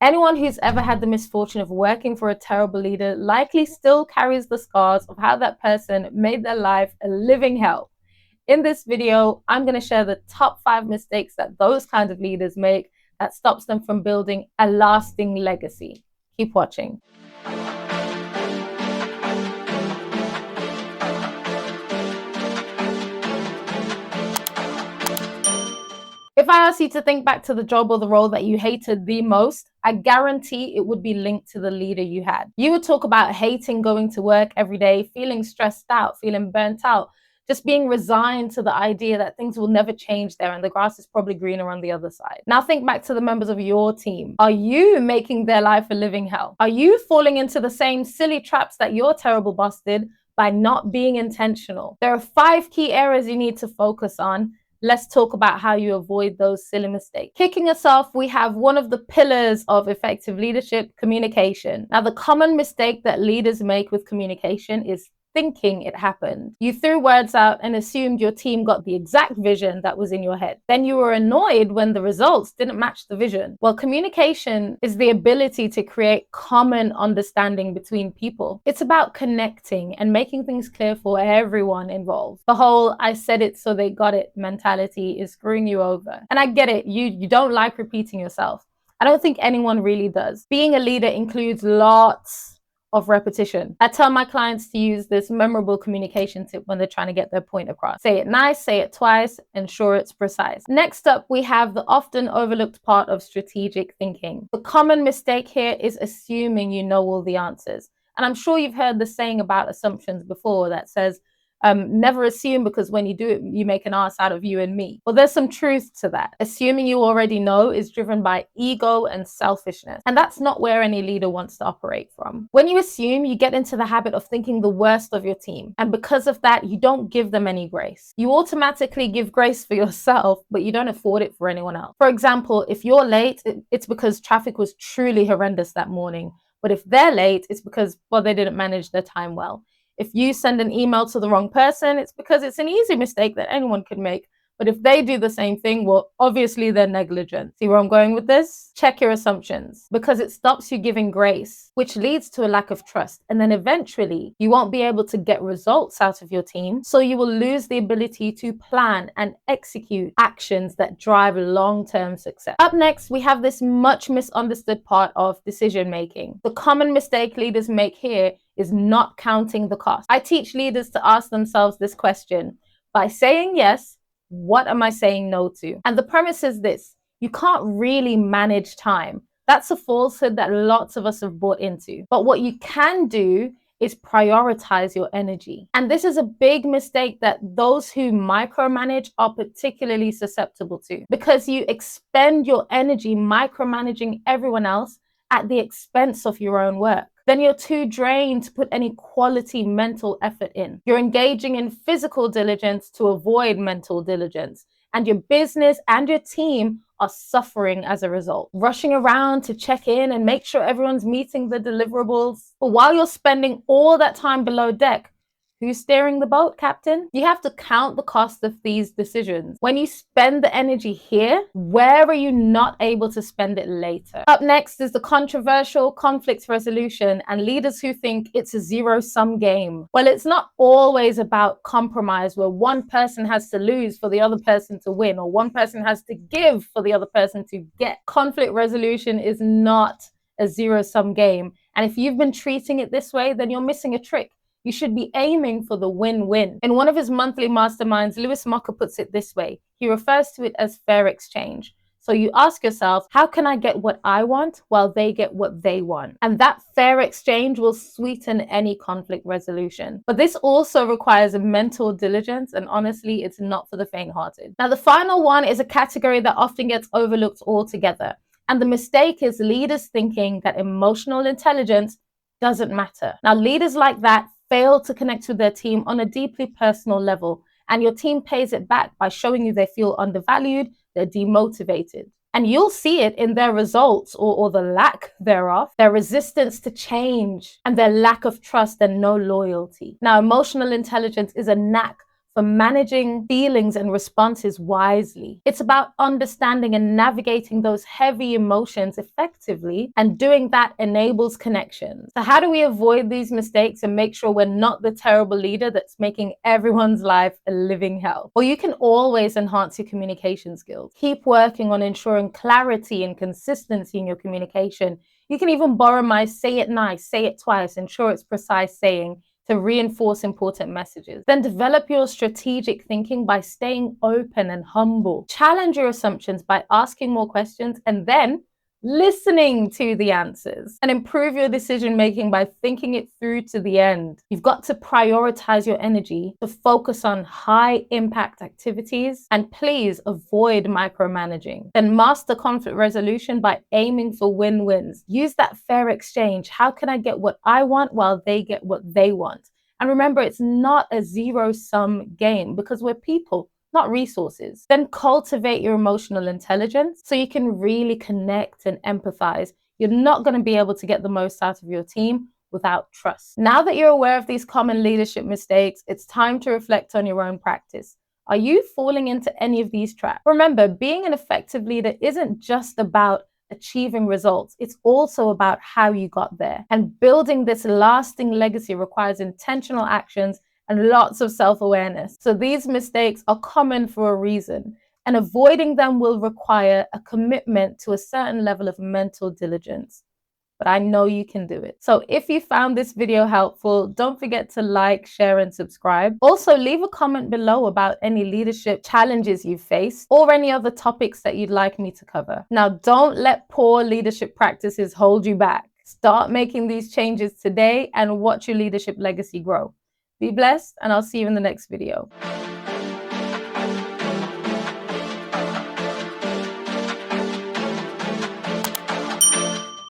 Anyone who's ever had the misfortune of working for a terrible leader likely still carries the scars of how that person made their life a living hell. In this video, I'm going to share the top 5 mistakes that those kinds of leaders make that stops them from building a lasting legacy. Keep watching. If I asked you to think back to the job or the role that you hated the most, I guarantee it would be linked to the leader you had. You would talk about hating going to work every day, feeling stressed out, feeling burnt out, just being resigned to the idea that things will never change there and the grass is probably greener on the other side. Now think back to the members of your team. Are you making their life a living hell? Are you falling into the same silly traps that your terrible boss did by not being intentional? There are 5 key areas you need to focus on. Let's talk about how you avoid those silly mistakes. Kicking us off, we have one of the pillars of effective leadership, communication. Now, the common mistake that leaders make with communication is thinking it happened. You threw words out and assumed your team got the exact vision that was in your head. Then you were annoyed when the results didn't match the vision. Well, communication is the ability to create common understanding between people. It's about connecting and making things clear for everyone involved. The whole "I said it so they got it" mentality is screwing you over. And I get it, you don't like repeating yourself. I don't think anyone really does. Being a leader includes lots of repetition. I tell my clients to use this memorable communication tip when they're trying to get their point across. Say it nice, say it twice, ensure it's precise. Next up, we have the often overlooked part of strategic thinking. The common mistake here is assuming you know all the answers. And I'm sure you've heard the saying about assumptions before that says, never assume, because when you do it, you make an ass out of you and me. Well, there's some truth to that. Assuming you already know is driven by ego and selfishness. And that's not where any leader wants to operate from. When you assume, you get into the habit of thinking the worst of your team. And because of that, you don't give them any grace. You automatically give grace for yourself, but you don't afford it for anyone else. For example, if you're late, it's because traffic was truly horrendous that morning. But if they're late, it's because, well, they didn't manage their time well. If you send an email to the wrong person, it's because it's an easy mistake that anyone could make. But if they do the same thing, well, obviously they're negligent. See where I'm going with this? Check your assumptions, because it stops you giving grace, which leads to a lack of trust. And then eventually you won't be able to get results out of your team. So you will lose the ability to plan and execute actions that drive long-term success. Up next, we have this much misunderstood part of decision making. The common mistake leaders make here is not counting the cost. I teach leaders to ask themselves this question: by saying yes, what am I saying no to? And the premise is this: you can't really manage time. That's a falsehood that lots of us have bought into. But what you can do is prioritize your energy. And this is a big mistake that those who micromanage are particularly susceptible to, because you expend your energy micromanaging everyone else at the expense of your own work. Then you're too drained to put any quality mental effort in. You're engaging in physical diligence to avoid mental diligence. And your business and your team are suffering as a result. Rushing around to check in and make sure everyone's meeting the deliverables. But while you're spending all that time below deck, who's steering the boat, Captain? You have to count the cost of these decisions. When you spend the energy here, where are you not able to spend it later? Up next is the controversial conflict resolution and leaders who think it's a zero-sum game. Well, it's not always about compromise where one person has to lose for the other person to win, or one person has to give for the other person to get. Conflict resolution is not a zero-sum game. And if you've been treating it this way, then you're missing a trick. You should be aiming for the win-win. In one of his monthly masterminds, Lewis Mocker puts it this way. He refers to it as fair exchange. So you ask yourself, how can I get what I want while they get what they want? And that fair exchange will sweeten any conflict resolution. But this also requires a mental diligence, and honestly, it's not for the faint-hearted. Now, the final one is a category that often gets overlooked altogether. And the mistake is leaders thinking that emotional intelligence doesn't matter. Now, leaders like that fail to connect with their team on a deeply personal level, and your team pays it back by showing you they feel undervalued, they're demotivated. And you'll see it in their results or the lack thereof, their resistance to change, and their lack of trust and no loyalty. Now, emotional intelligence is a knack for for managing feelings and responses wisely. It's about understanding and navigating those heavy emotions effectively, and doing that enables connections. So how do we avoid these mistakes and make sure we're not the terrible leader that's making everyone's life a living hell? Well, you can always enhance your communication skills. Keep working on ensuring clarity and consistency in your communication. You can even borrow my say it nice, say it twice, ensure it's precise saying to reinforce important messages. Then develop your strategic thinking by staying open and humble. Challenge your assumptions by asking more questions and then listening to the answers. And improve your decision making by thinking it through to the end. You've got to prioritize your energy to focus on high impact activities, and please avoid micromanaging. Then master conflict resolution by aiming for win-wins. Use that fair exchange. How can I get what I want while they get what they want? And remember, it's not a zero-sum game because we're people, not resources. Then cultivate your emotional intelligence so you can really connect and empathize. You're not going to be able to get the most out of your team without trust. Now that you're aware of these common leadership mistakes, it's time to reflect on your own practice. Are you falling into any of these traps? Remember, being an effective leader isn't just about achieving results. It's also about how you got there. And building this lasting legacy requires intentional actions and lots of self-awareness. So these mistakes are common for a reason, and avoiding them will require a commitment to a certain level of mental diligence. But I know you can do it. So if you found this video helpful, don't forget to like, share, and subscribe. Also, leave a comment below about any leadership challenges you've faced or any other topics that you'd like me to cover. Now, don't let poor leadership practices hold you back. Start making these changes today and watch your leadership legacy grow. Be blessed, and I'll see you in the next video.